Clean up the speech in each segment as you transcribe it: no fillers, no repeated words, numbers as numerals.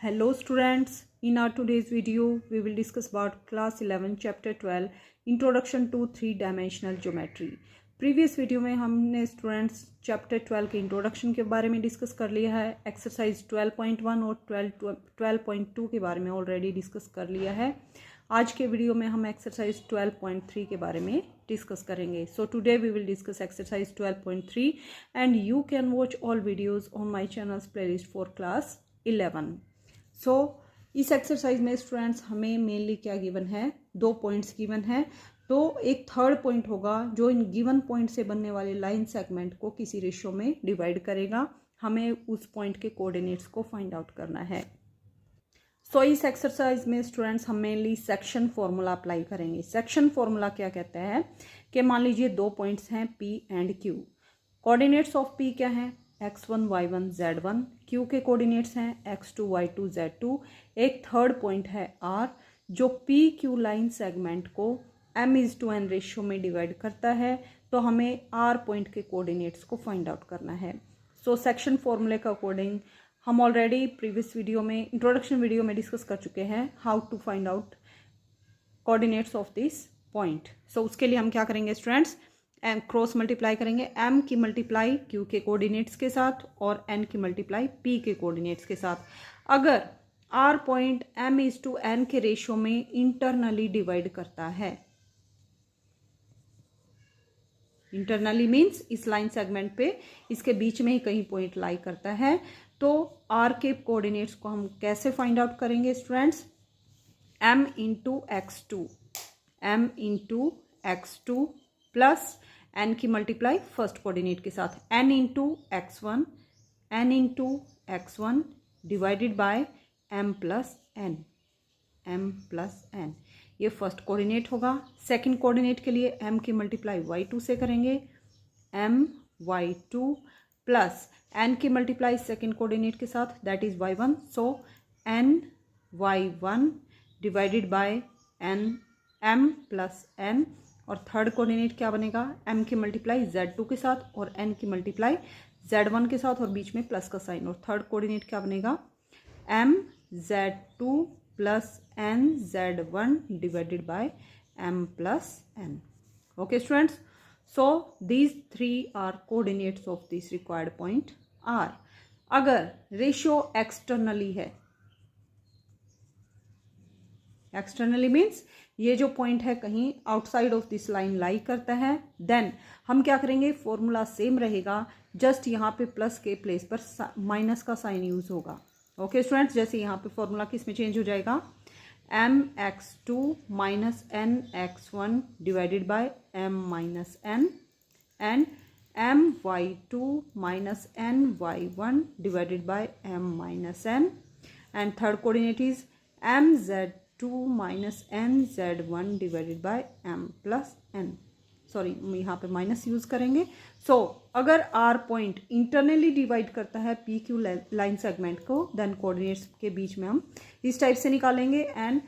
Hello students, in our today's video we will discuss about class 11 chapter 12 introduction to three dimensional geometry. Previous video में हमने students chapter 12 के introduction के बारे में discuss कर लिया है। एक्सरसाइज 12.1 और 12.2 के बारे में ऑलरेडी डिस्कस कर लिया है। आज के वीडियो में हम एक्सरसाइज 12.3 के बारे में डिस्कस करेंगे। So today we will discuss exercise 12.3 and you can watch all videos on my channel's playlist for class 11। सो इस एक्सरसाइज में स्टूडेंट्स हमें मेनली क्या गिवन है, 2 पॉइंट्स गिवन है। तो एक थर्ड पॉइंट होगा जो इन गिवन पॉइंट से बनने वाले लाइन सेगमेंट को किसी रेशियो में डिवाइड करेगा। हमें उस पॉइंट के कोऑर्डिनेट्स को फाइंड आउट करना है। सो इस एक्सरसाइज में स्टूडेंट्स हम मेनली सेक्शन फॉर्मूला अप्लाई करेंगे। सेक्शन फॉर्मूला क्या कहता है कि मान लीजिए 2 पॉइंट्स हैं P and Q। Coordinates of P क्या हैं, x1 y1 z1। Q के कोऑर्डिनेट्स हैं x2 y2 z2। एक थर्ड पॉइंट है R जो PQ लाइन सेगमेंट को m/n रेशियो में डिवाइड करता है। तो हमें R पॉइंट के कोऑर्डिनेट्स को फाइंड आउट करना है। सो सेक्शन फॉर्मूले का अकॉर्डिंग हम ऑलरेडी प्रीवियस वीडियो में इंट्रोडक्शन वीडियो में डिस्कस कर चुके हैं how to find out coordinates of this point. So उसके लिए हम क्या करेंगे स्टूडेंट्स, एम क्रॉस मल्टीप्लाई करेंगे, m की मल्टीप्लाई q के कोऑर्डिनेट्स के साथ और n की मल्टीप्लाई p के कोऑर्डिनेट्स के साथ। अगर r पॉइंट m/n के रेशियो में इंटरनली डिवाइड करता है, इंटरनली मीन्स इस लाइन सेगमेंट पे इसके बीच में ही कहीं पॉइंट लाई करता है, तो r के कोऑर्डिनेट्स को हम कैसे फाइंड आउट करेंगे students, m into x2 plus n की मल्टीप्लाई फर्स्ट कोऑर्डिनेट के साथ n into x1 divided by m plus n। ये फर्स्ट कोऑर्डिनेट होगा। सेकंड कोऑर्डिनेट के लिए m की मल्टीप्लाई y2 से करेंगे, m y2 प्लस n की मल्टीप्लाई सेकंड कोऑर्डिनेट के साथ that is y1। So n y1 divided by n m plus n। और थर्ड कोऑर्डिनेट क्या बनेगा, m की मल्टीप्लाई z2 के साथ और n की मल्टीप्लाई z1 के साथ और बीच में प्लस का साइन। और थर्ड कोऑर्डिनेट क्या बनेगा, m z2 plus n z1 divided by m plus n। Okay students, so these 3 are coordinates of this required point R। अगर रेशियो एक्सटर्नली है, एक्सटर्नली मीन्स ये जो पॉइंट है कहीं outside of this line lie करता है, then हम क्या करेंगे, फॉर्मूला सेम रहेगा, जस्ट यहाँ पे प्लस के प्लेस पर माइनस का साइन यूज होगा। ओके स्टूडेंट्स, जैसे यहाँ पे फॉर्मूला किस में चेंज हो जाएगा, mx2 minus nx1 divided by m minus n and my2 minus ny1 divided by m minus n and third coordinate is mz2 minus nz1 divided by m plus n। Sorry, यहाँ पे minus use करेंगे। सो अगर R point internally divide करता है PQ line segment को, then coordinates के बीच में हम इस टाइप से निकालेंगे एंड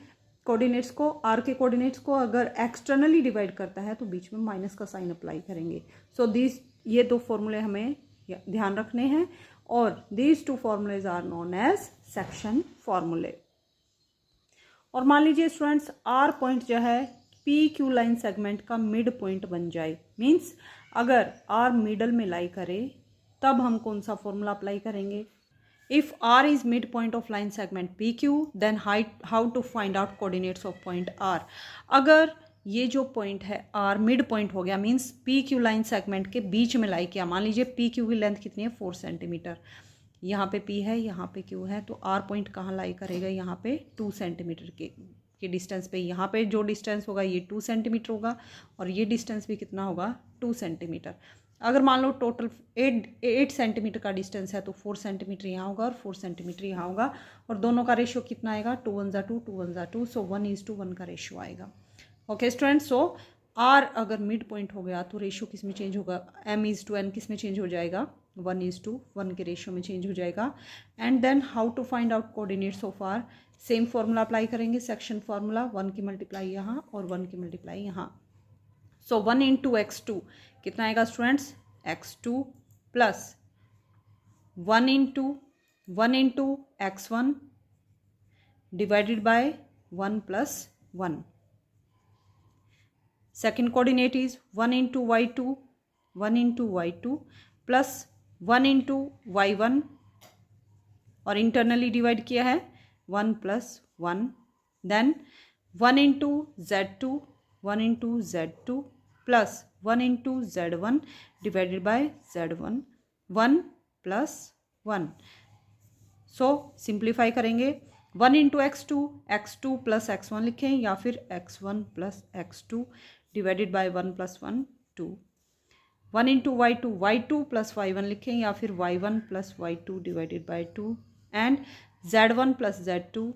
कोऑर्डिनेट्स को, R के कोऑर्डिनेट्स को अगर एक्सटर्नली डिवाइड करता है तो बीच में माइनस का साइन अप्लाई करेंगे। सो दिस ये 2 फॉर्मूले हमें ध्यान रखने हैं और these 2 formulas are known as section formulae. और मान लीजिए स्टूडेंट्स R पॉइंट जो है PQ लाइन सेगमेंट का मिड पॉइंट बन जाए, मीन्स अगर R मिडल में लाई करे तब हम कौन सा फॉर्मूला अप्लाई करेंगे, if R is mid point of line segment PQ then how to find out coordinates of point R। अगर ये जो पॉइंट है R मिड पॉइंट हो गया, मीन्स PQ लाइन सेगमेंट के बीच में लाई किया, मान लीजिए PQ की लेंथ कितनी है 4 सेंटीमीटर, यहाँ पे P है यहाँ पे Q है, तो R पॉइंट कहाँ लाई करेगा, यहाँ पे 2 सेंटीमीटर के डिस्टेंस पे। यहाँ पे जो डिस्टेंस होगा ये 2 सेंटीमीटर होगा और ये डिस्टेंस भी कितना होगा 2 सेंटीमीटर। अगर मान लो टोटल 8 सेंटीमीटर का डिस्टेंस है तो 4 सेंटीमीटर यहाँ होगा और 4 सेंटीमीटर यहाँ होगा और दोनों का रेशियो कितना आएगा, 2 1 2 2 1 2, सो 1:1 का रेशियो आएगा। ओके स्टूडेंट्स, सो R अगर मिड पॉइंट हो गया तो रेशियो किस में चेंज होगा, m/n किस में चेंज हो जाएगा, 1:1 के रेशियो में चेंज हो जाएगा। And then how to find out coordinates of R, same formula apply करेंगे, सेक्शन फॉर्मूला, 1 की मल्टीप्लाई यहाँ और 1 की मल्टीप्लाई यहाँ। सो 1 इंटू x2 कितना आएगा students, x2 plus 1 into x1 divided by 1 plus 1. Second coordinate is 1 into y2 plus 1 into y1 और internally divide किया है 1 plus 1. Then 1 into z2 plus 1 into z1 divided by z1 1 plus 1. So simplify करेंगे 1 into x2 plus x1 लिखें या फिर x1 plus x2 divided by 1 plus 1 2. 1 into y2 plus y1 लिखें या फिर y1 plus y2 divided by 2 and z1 plus z2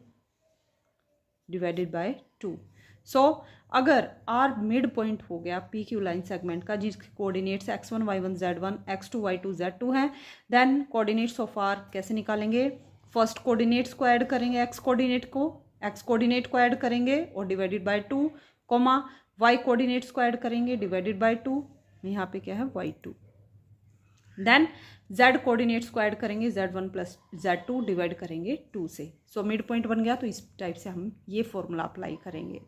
divided by 2. सो अगर are mid point हो गया पी क्यू लाइन सेगमेंट का जिसके coordinates x1 y1 z1 x2 y2 z2 हैं, then coordinates of R कैसे निकालेंगे? फर्स्ट कोऑर्डिनेट्स को add करेंगे x कोऑर्डिनेट को ऐड करेंगे और divided by 2, comma y coordinates को ऐड करेंगे डिवाइडेड बाय 2, यहाँ पे क्या है y2. देन z कोऑर्डिनेट्स को ऐड करेंगे z1 प्लस z2 डिवाइड करेंगे 2 से. सो मिड पॉइंट बन गया. तो इस टाइप से हम ये फॉर्मूला अप्लाई करेंगे.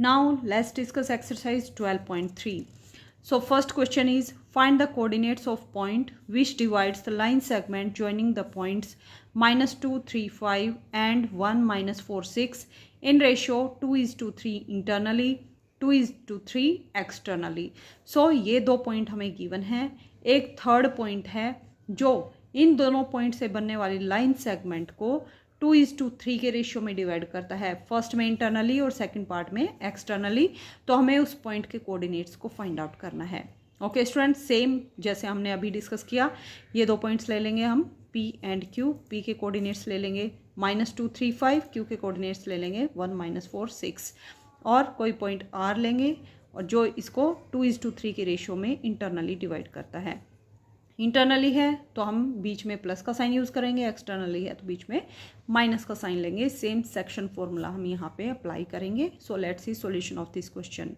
Now let's discuss exercise 12.3. So first question is find the coordinates of point which divides the line segment joining the points -2, 3, 5 and 1, -4, 6 in ratio 2:3 internally, 2:3 externally. So ये दो पॉइंट हमें given है. एक third point है जो इन दोनों point से बनने वाली लाइन सेगमेंट को 2:3 के रेशियो में डिवाइड करता है. फर्स्ट में इंटरनली और सेकंड पार्ट में एक्सटर्नली. तो हमें उस पॉइंट के कोऑर्डिनेट्स को फाइंड आउट करना है. ओके स्टूडेंट, सेम जैसे हमने अभी डिस्कस किया. ये दो पॉइंट्स ले लेंगे हम P एंड Q. P के कोऑर्डिनेट्स ले लेंगे -2, 3, 5. Q के कोऑर्डिनेट्स ले लेंगे 1, -4, 6 और कोई पॉइंट R लेंगे और जो इसको 2:3 के रेशियो में इंटरनली डिवाइड करता है. इंटरनली है तो हम बीच में प्लस का साइन यूज़ करेंगे, एक्सटर्नली है तो बीच में माइनस का साइन लेंगे. सेम सेक्शन फॉर्मूला हम यहाँ पे अप्लाई करेंगे. So let's see solution of this question.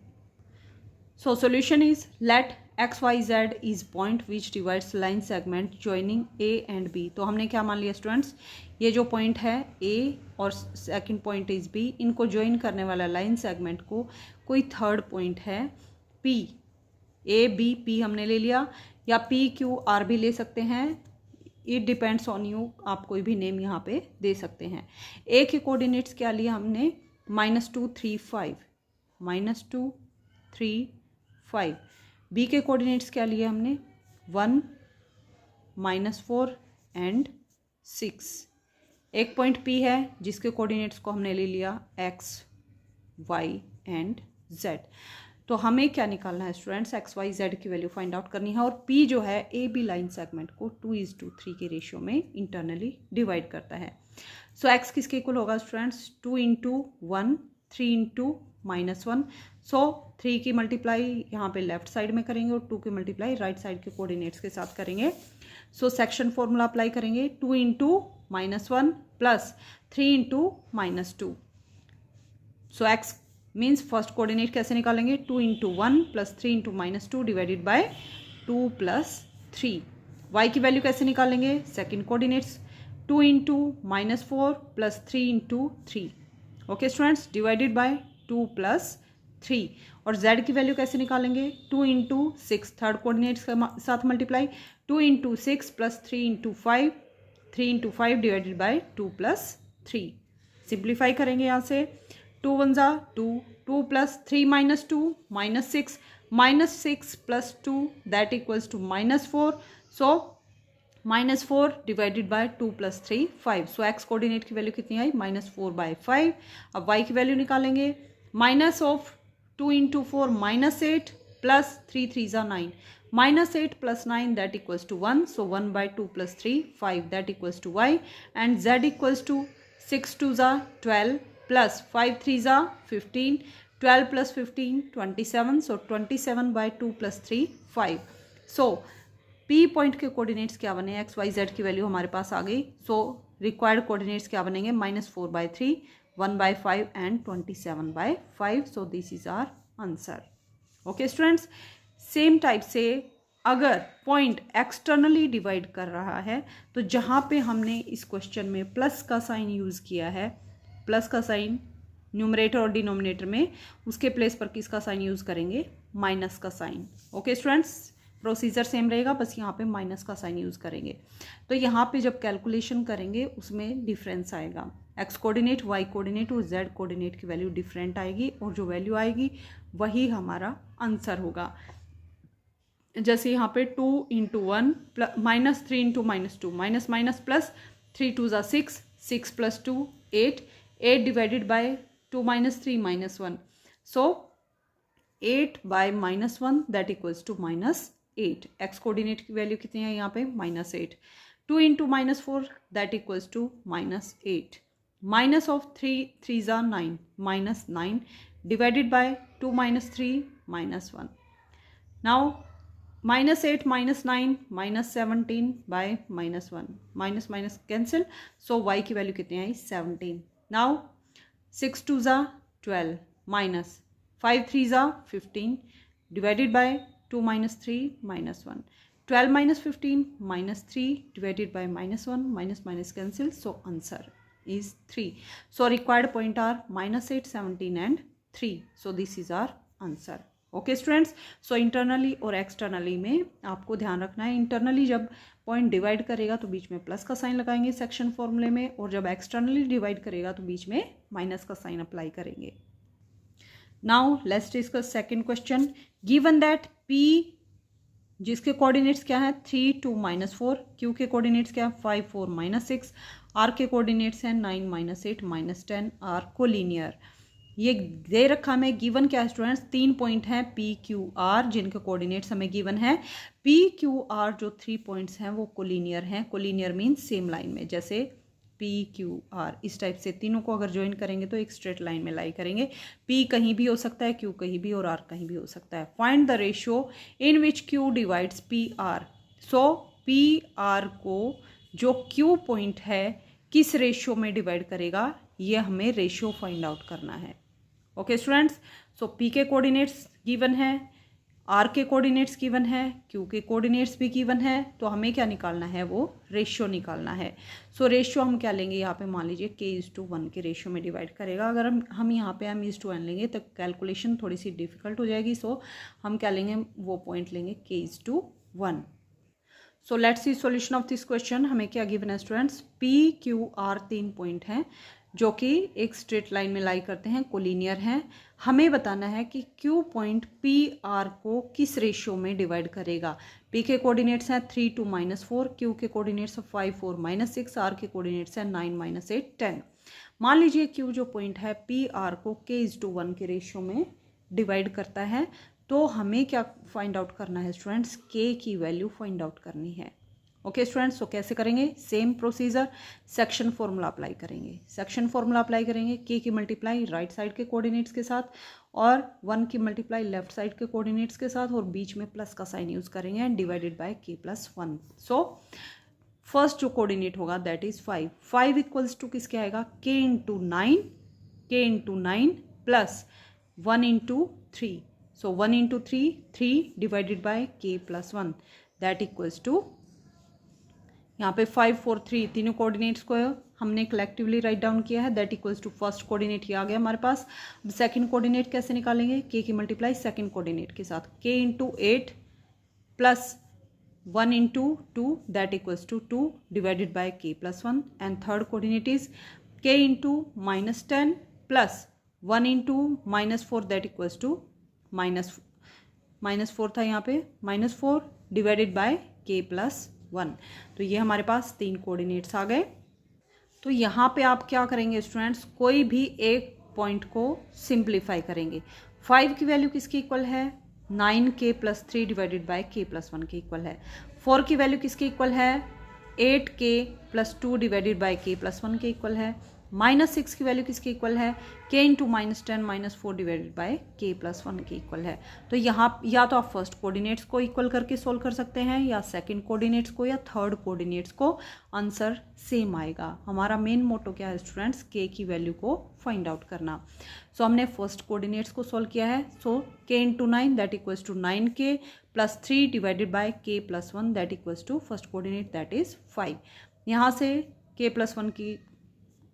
So solution is let XYZ is point which divides line segment joining A and B. तो हमने क्या मान लिया स्टूडेंट्स, ये जो पॉइंट है A और सेकंड पॉइंट इज B, इनको ज्वाइन करने वाला लाइन सेगमेंट को कोई थर्ड पॉइंट है P. A B P हमने ले लिया या P Q R भी ले सकते हैं. इट डिपेंड्स ऑन यू, आप कोई भी नेम यहाँ पे दे सकते हैं. A के कोऑर्डिनेट्स क्या लिया हमने -2, 3, 5 -2, 3, 5. B के कोऑर्डिनेट्स क्या लिए हमने 1, -4 एंड 6. एक पॉइंट P है जिसके कोऑर्डिनेट्स को हमने ले लिया x, y एंड z. तो हमें क्या निकालना है स्टूडेंट्स, XYZ की वैल्यू फाइंड आउट करनी है. और P जो है AB लाइन सेगमेंट को 2:3 के रेशियो में इंटरनली डिवाइड करता है. सो x किसके इक्वल होगा स्टूडेंट्स, 2 into 1, 3 into -1. सो 3 की मल्टीप्लाई यहाँ पे लेफ्ट साइड में करेंगे और 2 की मल्टीप्लाई राइट साइड के कोऑर्डिनेट्स के साथ करेंगे. सो सेक्शन फॉर्मूला अप्लाई करेंगे 2 into -1 प्लस 3 into -2. सो x मीन्स फर्स्ट कोऑर्डिनेट कैसे निकालेंगे, 2 into 1 plus 3 into -2 divided by 2 plus 3. y की वैल्यू कैसे निकालेंगे, second coordinates 2 into -4 plus 3 into 3. Okay students, divided by 2 plus 3. और z की वैल्यू कैसे निकालेंगे, 2 into 6 थर्ड कोऑर्डिनेट्स के साथ multiply 2 into 6 plus 3 into 5, 3 into 5 divided by 2 plus 3. Simplify करेंगे यहाँ से 2 1 जा 2, 2 plus 3 -2 -6, -6 plus 2 that equals to -4. So -4 divided by 2 plus 3 5. So x coordinate की वैल्यू कितनी आई, -4/5. अब y की वैल्यू निकालेंगे माइनस ऑफ 2 into 4 -8 प्लस 3 3 जा 9, -8 plus 9 that equals to 1. So 1/2 plus 3 5 that equals to y. And z equals to 6 2 जा 12 plus 5 3 जा 15, 12 plus 15 27. So 27/2 plus 3 5. So P point के coordinates क्या बने, XYZ की वैल्यू हमारे पास आ गई. सो रिक्वायर्ड कोऑर्डिनेट्स क्या बनेंगे, -4/3, 1/5 and 27/5. So this is our answer. Okay students, same type से अगर पॉइंट एक्सटर्नली डिवाइड कर रहा है तो जहाँ पे हमने इस क्वेश्चन में प्लस का साइन यूज़ किया है प्लस का साइन न्यूमरेटर और डिनोमिनेटर में, उसके प्लेस पर किसका साइन यूज़ करेंगे, माइनस का sign. Okay students, procedure same रहेगा, बस यहाँ पे माइनस का साइन यूज़ करेंगे। तो यहाँ पे जब कैलकुलेशन करेंगे उसमें डिफरेंस आएगा, एक्स कोऑर्डिनेट, वाई कोऑर्डिनेट और जेड कोऑर्डिनेट की वैल्यू डिफरेंट आएगी, और जो वैल्यू आएगी वही हमारा आंसर होगा। जैसे यहाँ पे 2 into 1 minus 3 into minus 2, minus minus plus, 3 2 ज़ा 6, 6 plus 2 8, 8 divided by 2 minus 3 minus 1, so 8 by minus 1 that equals to minus 8। X coordinate की वैल्यू कितनी है यहाँ पे, minus 8। 2 into minus 4 that equals to minus 8। Minus of 3 3 ज़ा 9, minus 9 divided by 2 minus 3 minus 1। Now minus 8 minus 9 minus 17 by minus 1, minus minus cancel, so y की value कितनी आई, 17। Now 6 2 ज़ा 12 माइनस 5 3 ज़ा 15 divided by 2 minus 3 minus 1। 12 minus 15 minus 3 divided bye minus 1, minus minus cancel, so answer is 3. So required point are minus 8, 17 and 3. So this is our answer. Okay students, so internally और externally में आपको ध्यान रखना है, internally जब point divide करेगा तो बीच में प्लस का साइन लगाएंगे सेक्शन फॉर्मूले में, और जब एक्सटर्नली डिवाइड करेगा तो बीच में माइनस का साइन अप्लाई करेंगे। Now let's discuss second question. Given that P जिसके कोऑर्डिनेट्स क्या है 3 2 माइनस 4, Q के कोऑर्डिनेट्स क्या है 5 4 माइनस 6, R के कोऑर्डिनेट्स हैं 9 माइनस 8 माइनस 10 आर कोलिनियर। ये दे रखा हमें, गिवन क्या है स्टूडेंट्स, 3 पॉइंट हैं P Q R जिनके कोऑर्डिनेट्स हमें गिवन है। P Q R जो 3 पॉइंट्स हैं वो कोलिनियर हैं, कोलिनियर मीन्स सेम लाइन में, जैसे P Q R इस टाइप से तीनों को अगर ज्वाइन करेंगे तो एक स्ट्रेट लाइन में लाई करेंगे। P कहीं भी हो सकता है, Q कहीं भी और R कहीं भी हो सकता है। Find the ratio in which Q divides P R। So P R को जो Q पॉइंट है किस रेशियो में डिवाइड करेगा, ये हमें रेशियो फाइंड आउट करना है। ओके स्टूडेंट्स, सो P के कोऑर्डिनेट्स गिवन है, R के कोऑर्डिनेट्स गिवन है, Q के कोऑर्डिनेट्स भी गिवन है, तो हमें क्या निकालना है, वो रेशियो निकालना है। सो रेशियो हम क्या लेंगे, यहाँ पे मान लीजिए k:1 के रेशियो में डिवाइड करेगा। अगर हम यहाँ पे m:n लेंगे तो कैलकुलेशन थोड़ी सी डिफिकल्ट हो जाएगी, सो हम क्या लेंगे, वो पॉइंट लेंगे k:1। So let's see solution of this question. हमें क्या गिवन है students, P Q R 3 point हैं जो कि एक स्ट्रेट लाइन में लाई करते हैं, कोलिनियर हैं। हमें बताना है कि Q पॉइंट P R को किस रेशियो में डिवाइड करेगा। P के कोऑर्डिनेट्स हैं 3 2 माइनस 4, Q के कोऑर्डिनेट्स 5 4 माइनस 6, R के कोऑर्डिनेट्स हैं 9 माइनस 8 10। मान लीजिए Q जो पॉइंट है P R को k:1 के रेशियो में डिवाइड करता है, तो हमें क्या फाइंड आउट करना है स्टूडेंट्स, K की वैल्यू फाइंड आउट करनी है। ओके स्टूडेंट्स, तो कैसे करेंगे, same procedure, section formula apply करेंगे। सेक्शन फॉर्मूला अप्लाई करेंगे, K की मल्टीप्लाई राइट साइड के कोऑर्डिनेट्स के साथ और 1 की मल्टीप्लाई लेफ्ट साइड के कोऑर्डिनेट्स के साथ, और बीच में प्लस का साइन यूज करेंगे and divided by k+1। So first जो कोऑर्डिनेट होगा दैट इज 5। 5 इक्वल्स टू किसके आएगा, k into 9 plus 1 into 3। So 1 into 3 divided by k+1 that equals to, यहाँ पे 5 4 3 तीनों कोऑर्डिनेट्स को हमने कलेक्टिवली राइट डाउन किया है, that equals to first coordinate ये आ गया हमारे पास। अब सेकंड कोऑर्डिनेट कैसे निकालेंगे, K की मल्टीप्लाई सेकंड कोऑर्डिनेट के साथ, K into 8 plus 1 into 2 that equals to 2 divided by k+1। And third coordinate is K into -10 plus 1 into -4 that equals to -4 था यहाँ पे, -4 डिवाइडेड बाय k+1। तो ये हमारे पास 3 कोऑर्डिनेट्स आ गए। तो यहाँ पे आप क्या करेंगे स्टूडेंट्स, कोई भी एक पॉइंट को सिंप्लीफाई करेंगे। 5 की वैल्यू किसकी इक्वल है, 9k + 3 डिवाइडेड बाय k+1 के इक्वल है। 4 की वैल्यू किसकी इक्वल है, 8k + 2 डिवाइडेड बाय k+1 के इक्वल है। -6 की वैल्यू किसके इक्वल है, k into -10 -4 divided by k+1 के इक्वल है। तो यहाँ या तो आप फर्स्ट कोऑर्डिनेट्स को इक्वल करके सोल्व कर सकते हैं, या सेकंड कोऑर्डिनेट्स को, या थर्ड कोऑर्डिनेट्स को, आंसर सेम आएगा। हमारा मेन मोटो क्या है स्टूडेंट्स, k की वैल्यू को फाइंड आउट करना। सो हमने फर्स्ट कोऑर्डिनेट्स को सोल्व किया है। So k into 9 that equals to 9k + 3 divided by k+1 that equals to first coordinate that is 5। यहाँ से k+1 की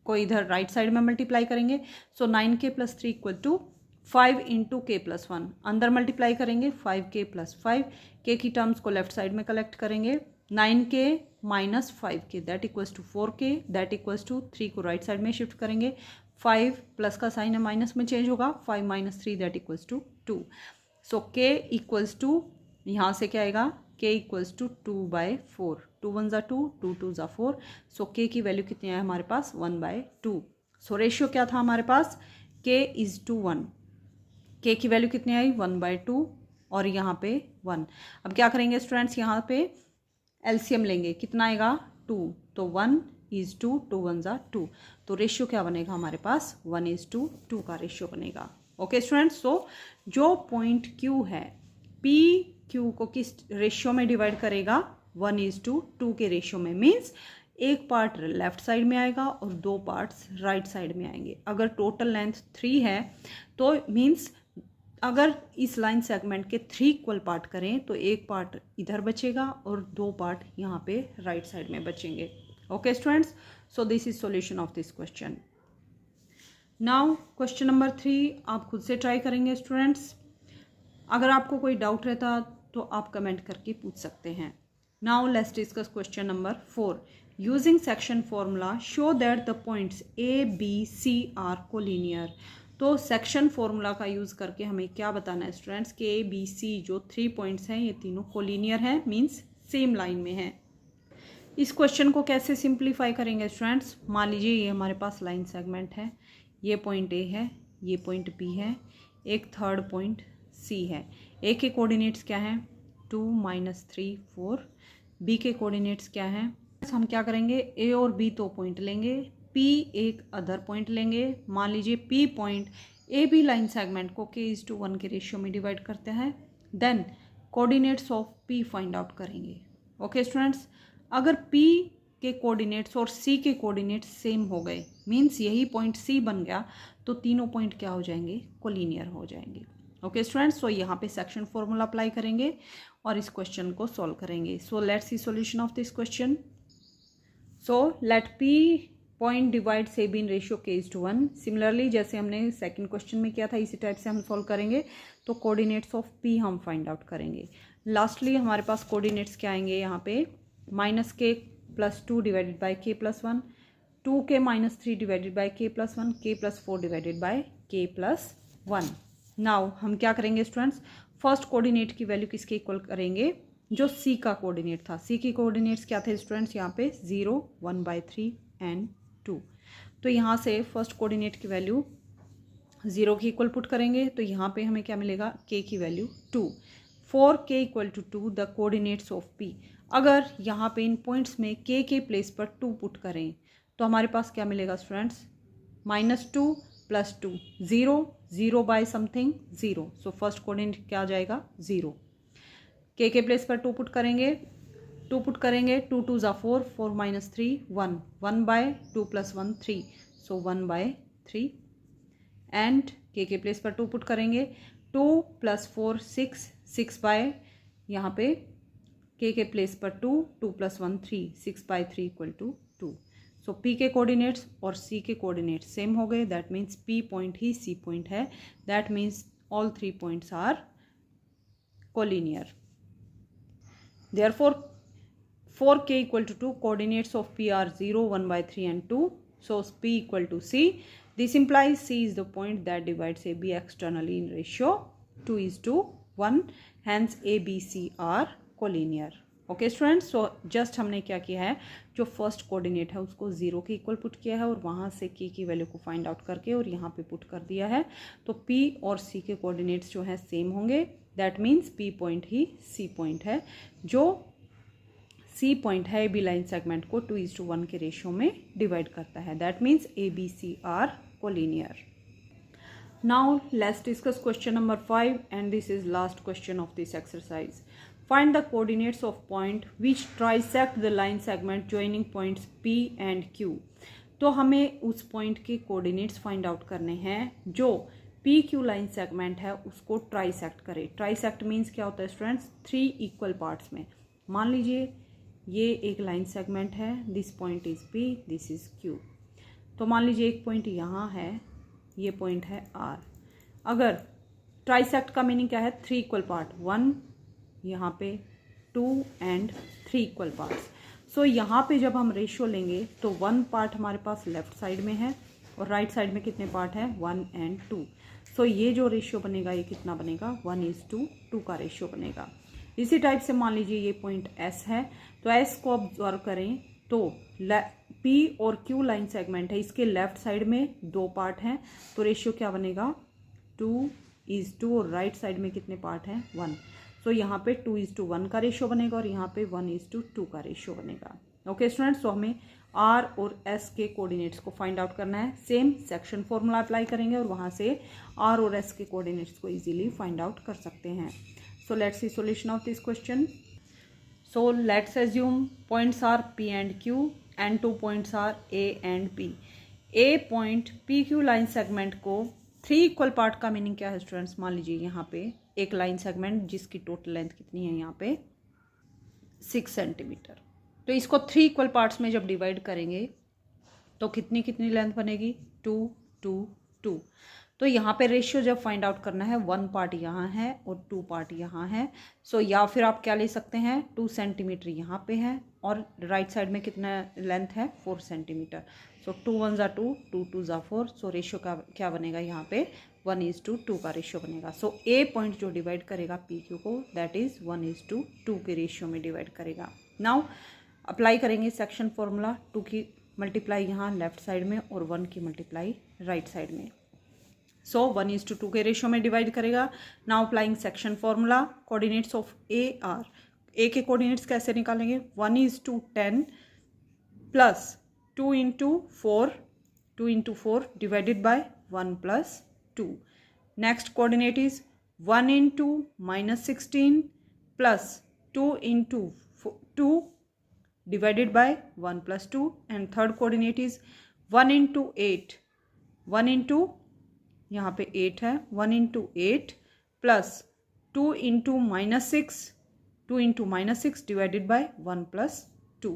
को इधर राइट साइड में मल्टीप्लाई करेंगे। सो 9k + 3 = 5 × k + 1, अंदर मल्टीप्लाई करेंगे 5k + 5, k की टर्म्स को लेफ्ट साइड में कलेक्ट करेंगे। 9k - 5k that equals to 4k, that equals to 3 को राइट साइड में शिफ्ट करेंगे। 5 प्लस का साइन है माइनस में चेंज होगा, 5 - 3 that equals to 2। So k equals to, यहाँ से क्या आएगा, k equals to 2/4, 2 1 = 2, 2 2 = 4। So k की वैल्यू कितनी है हमारे पास, 1/2। सो रेशियो क्या था हमारे पास, k = 1, k की वैल्यू कितनी आई, 1/2 और यहाँ पे 1। अब क्या करेंगे स्टूडेंट्स, यहाँ पे एलसीएम लेंगे, कितना आएगा 2, तो 1:2, 2 1 = 2, तो रेशियो क्या बनेगा हमारे पास, 1:2 का रेशियो बनेगा। ओके स्टूडेंट्स, सो जो पॉइंट Q है, P Q को किस रेशियो में डिवाइड करेगा, 1:2 के रेशियो में, मीन्स एक पार्ट लेफ्ट साइड में आएगा और 2 पार्ट्स राइट साइड में आएंगे। अगर टोटल लेंथ 3 है तो मीन्स अगर इस लाइन सेगमेंट के 3 इक्वल पार्ट करें तो एक पार्ट इधर बचेगा और 2 पार्ट यहाँ पे राइट साइड में बचेंगे। Okay students, so this is solution of this question. Now question number 3 आप खुद से ट्राई करेंगे स्टूडेंट्स। अगर आपको कोई डाउट रहता तो आप कमेंट करके पूछ सकते हैं। Now let's discuss question number 4। Using section formula show that the points A, B, C are collinear. तो सेक्शन फॉर्मूला का यूज़ करके हमें क्या बताना है स्टूडेंट्स, कि A, B, C जो 3 पॉइंट्स हैं ये तीनों कोलिनियर हैं, मीन्स सेम लाइन में हैं। इस क्वेश्चन को कैसे सिंप्लीफाई करेंगे स्टूडेंट्स, मान लीजिए ये हमारे पास लाइन सेगमेंट है, ये पॉइंट A है, ये पॉइंट B है, एक थर्ड पॉइंट C है। A के कोऑर्डिनेट्स क्या हैं, 2 - 3 4। B के कोऑर्डिनेट्स क्या हैं, हम क्या करेंगे, A और B 2 पॉइंट लेंगे, P एक अदर पॉइंट लेंगे। मान लीजिए P point A B line segment को k:1 के रेशियो में डिवाइड करते हैं। Then coordinates of P find out करेंगे। ओके स्टूडेंट्स, अगर P के कोऑर्डिनेट्स और C के कोऑर्डिनेट्स सेम हो गए, मीन्स यही पॉइंट C बन गया, तो तीनों पॉइंट क्या हो जाएंगे, कोलिनियर हो जाएंगे। ओके स्टूडेंट्स, सो यहाँ पे सेक्शन फॉर्मूला अप्लाई करेंगे और इस क्वेश्चन को सॉल्व करेंगे। So let's see solution of this question. So let P point divide से B in ratio k:1। Similarly जैसे हमने सेकंड क्वेश्चन में किया था, इसी टाइप से हम सॉल्व करेंगे। तो कोऑर्डिनेट्स ऑफ P हम फाइंड आउट करेंगे। लास्टली हमारे पास कोऑर्डिनेट्स क्या आएंगे, यहाँ पे -k + 2 divided by k + 1, 2k - 3 divided by k + 1, k + 4 divided by k + 1। Now हम क्या करेंगे स्टूडेंट्स, फर्स्ट कोऑर्डिनेट की वैल्यू किसके इक्वल करेंगे, जो C का कोऑर्डिनेट था। C की कोऑर्डिनेट्स क्या थे स्टूडेंट्स, यहाँ पे 0, 1/3 एंड 2। तो यहाँ से फर्स्ट कोऑर्डिनेट की वैल्यू 0 की इक्वल पुट करेंगे, तो यहाँ पे हमें क्या मिलेगा, k की value 2। 4k = 2 the coordinates of P। अगर यहाँ पे इन पॉइंट्स में k के प्लेस पर 2 पुट करें तो हमारे पास क्या मिलेगा students, -2 + 2 0, 0 by something 0। So first coordinate क्या आ जाएगा, 0। k के प्लेस पर 2 पुट करेंगे, 2 पुट करेंगे, 2 2 = 4, 4 - 3 1, 1/2 + 1 3, सो 1/3। एंड k के प्लेस पर 2 पुट करेंगे, 2 + 4 6, 6 यहाँ पे k के प्लेस पर 2, 2 + 1 3, 6/3 = 2। सो P के कोऑर्डिनेट्स और C के कोऑर्डिनेट्स सेम हो गए, दैट मीन्स P पॉइंट ही C पॉइंट है, that means all 3 points are collinear. Therefore 4k = 2, coordinates of P are 0, 1/3 and 2. So P = C. This implies C is the point that divides AB externally in ratio 2:1. Hence A, B, C are collinear. Okay students, so just हमने क्या किया है, जो first coordinate है उसको 0 के equal put किया है और वहाँ से k की वैल्यू को फाइंड आउट करके और यहाँ पे पुट कर दिया है। तो P और C के कोऑर्डिनेट्स जो हैं सेम होंगे, दैट मीन्स P पॉइंट ही C पॉइंट है, जो C पॉइंट है AB लाइन सेगमेंट को 2:1 के रेशियो में डिवाइड करता है, that means A, B, C are collinear. Now let's discuss question number 5 and this is last question of this exercise. Find the coordinates of point which trisect the line segment joining points P and Q. तो हमें उस point के coordinates find out करने हैं जो PQ line segment है उसको trisect करे। ट्राइसेक्ट मीन्स क्या होता है स्टूडेंट्स, 3 इक्वल पार्ट्स में। मान लीजिए ये एक लाइन सेगमेंट है, this point is P, this is Q। तो मान लीजिए एक पॉइंट यहाँ है, ये पॉइंट है R। अगर ट्राइसेक्ट का मीनिंग क्या है, 3 इक्वल पार्ट, 1 यहाँ पे 2 एंड 3 इक्वल पार्ट्स। सो यहाँ पे जब हम रेशियो लेंगे तो 1 पार्ट हमारे पास लेफ्ट साइड में है और राइट साइड में कितने पार्ट हैं, 1 एंड 2। सो ये जो रेशियो बनेगा ये कितना बनेगा, 1:2 का रेशियो बनेगा। इसी टाइप से मान लीजिए ये पॉइंट S है, तो S को ऑब्जर्व करें तो P और Q लाइन सेगमेंट है, इसके लेफ्ट साइड में 2 पार्ट हैं, तो रेशियो क्या बनेगा, 2:2, और राइट साइड में कितने पार्ट हैं, 1। सो यहाँ पे 2:1 का रेशियो बनेगा और यहाँ पे 1:2 का रेशियो बनेगा। ओके स्टूडेंट्स, तो हमें R और S के कोऑर्डिनेट्स को फाइंड आउट करना है। सेम सेक्शन फॉर्मूला अप्लाई करेंगे और वहाँ से R और S के कोऑर्डिनेट्स को इजीली फाइंड आउट कर सकते हैं। So let's see solution of this question. So let's assume points are P and Q and 2 points are A and P। A point PQ line segment को 3 equal part का meaning क्या है students, मान लीजिए यहाँ पे एक लाइन सेगमेंट जिसकी टोटल लेंथ कितनी है यहाँ पे 6 सेंटीमीटर। तो इसको 3 इक्वल पार्ट्स में जब डिवाइड करेंगे तो कितनी लेंथ बनेगी, 2 2 2। तो यहाँ पे रेशियो जब फाइंड आउट करना है, 1 पार्ट यहाँ है और 2 पार्ट यहाँ है। सो या फिर आप क्या ले सकते हैं, 2 सेंटीमीटर यहाँ पे है और राइट साइड में कितना लेंथ है, 4 सेंटीमीटर। सो 2 1 ज़ा 2, 2 2 ज़ा 4। सो रेशियो का क्या बनेगा यहाँ पे, 1:2 का रेशियो बनेगा। सो ए पॉइंट जो डिवाइड करेगा PQ को, दैट इज 1:2 के रेशियो में डिवाइड करेगा। नाउ अप्लाई करेंगे सेक्शन फॉर्मूला, 2 की मल्टीप्लाई यहाँ लेफ्ट साइड में और 1 की मल्टीप्लाई राइट साइड में। सो 1:2 के रेशियो में डिवाइड करेगा। Now applying section formula, coordinates of A are, A के कोऑर्डिनेट्स कैसे निकालेंगे, 1:10 plus 2 into 4 divided by 1 plus 2. Next coordinate is 1 into -16 plus 2 into 2 divided by 1 plus 2, and third coordinate is 1 into 8, 1 into यहाँ पे 8 है, 1 into 8 plus 2 into -6, 2 into -6 divided by 1 plus 2.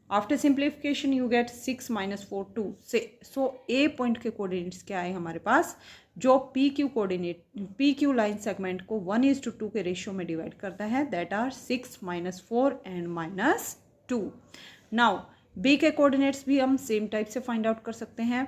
After simplification you get 6 minus 4 2 से। सो A point के coordinates क्या है हमारे पास, जो PQ line segment को 1:2 के रेशियो में डिवाइड करता है, that are 6 -4 and -2। Now B के कोऑर्डिनेट्स भी हम सेम टाइप से फाइंड आउट कर सकते हैं।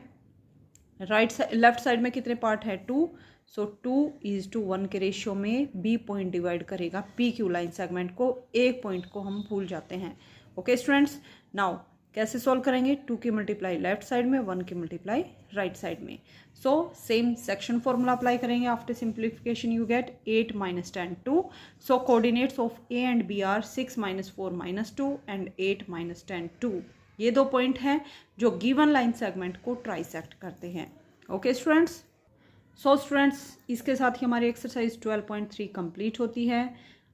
लेफ्ट साइड में कितने पार्ट है, 2। सो 2:1 के रेशियो में B पॉइंट डिवाइड करेगा PQ लाइन सेगमेंट को। एक पॉइंट को हम भूल जाते हैं। ओके स्टूडेंट्स, नाउ कैसे सॉल्व करेंगे, 2 की मल्टीप्लाई लेफ्ट साइड में, 1 की मल्टीप्लाई राइट साइड में। So same section formula apply करेंगे। After simplification you get 8 - 10 2। So coordinates of A and B are 6 - 4 -2 and 8 - 10 2। ये 2 पॉइंट हैं जो गिवन लाइन सेगमेंट को ट्राइसेक्ट करते हैं। ओके स्टूडेंट्स, सो स्टूडेंट्स इसके साथ ही हमारी एक्सरसाइज 12.3 कंप्लीट होती है।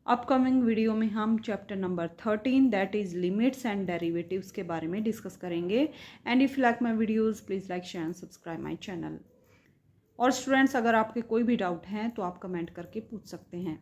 अपकमिंग वीडियो में हम chapter number 13 that is limits and derivatives के बारे में डिस्कस करेंगे। And if you like my videos please like share and subscribe my channel. और स्टूडेंट्स अगर आपके कोई भी डाउट हैं तो आप कमेंट करके पूछ सकते हैं।